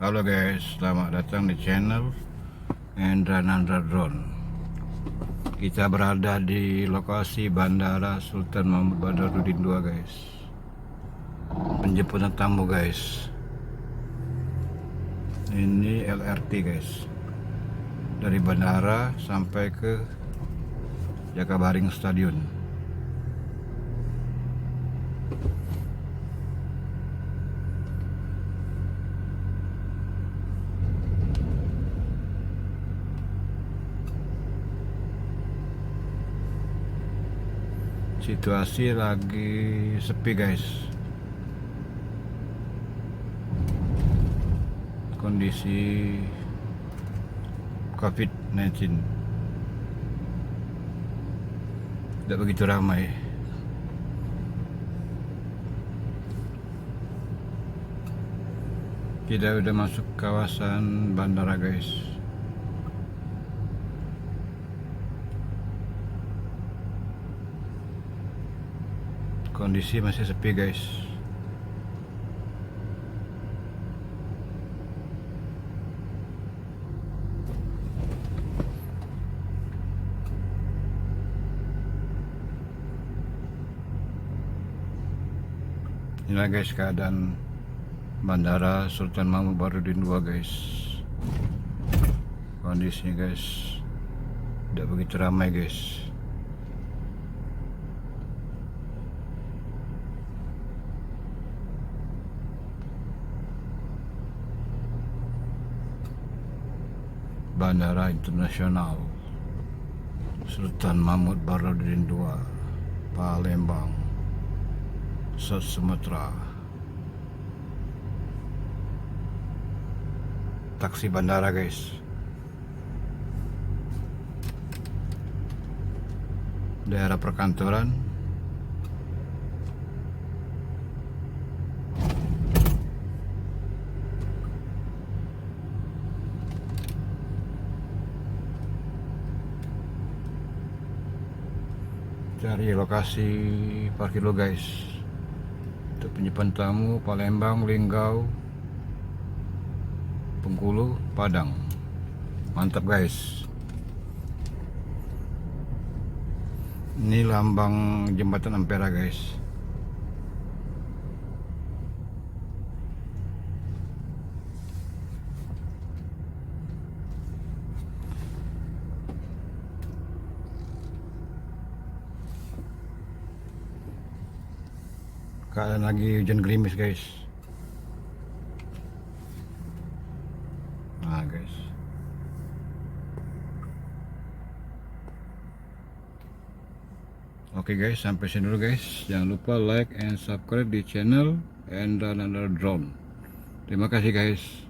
Halo guys, selamat datang di channel Endra Nandra Drone. Kita berada di lokasi Bandara Sultan Mahmud Badarudin II guys. Penjemputan tamu guys. Ini LRT guys. Dari bandara sampai ke Jakabaring Stadion. Situasi lagi sepi guys. Kondisi COVID-19 tidak begitu ramai. Kita udah masuk kawasan bandara guys. Kondisi masih sepi guys. Inilah guys keadaan Bandara Sultan Mahmud Badarudin II guys. Kondisinya guys tidak begitu ramai guys. Bandara Internasional Sultan Mahmud Badarudin II, Palembang, South Sumatra. Taksi bandara guys. Daerah perkantoran. Cari lokasi parkir lo guys. Untuk penyimpan tamu Palembang, Linggau, Bengkulu, Padang. Mantap guys. Ini lambang jembatan Ampera guys. Keadaan lagi hujan gerimis guys. Nah guys. Oke guys, sampai sini dulu guys. Jangan lupa like and subscribe di channel Endra Nandra Drone. Terima kasih guys.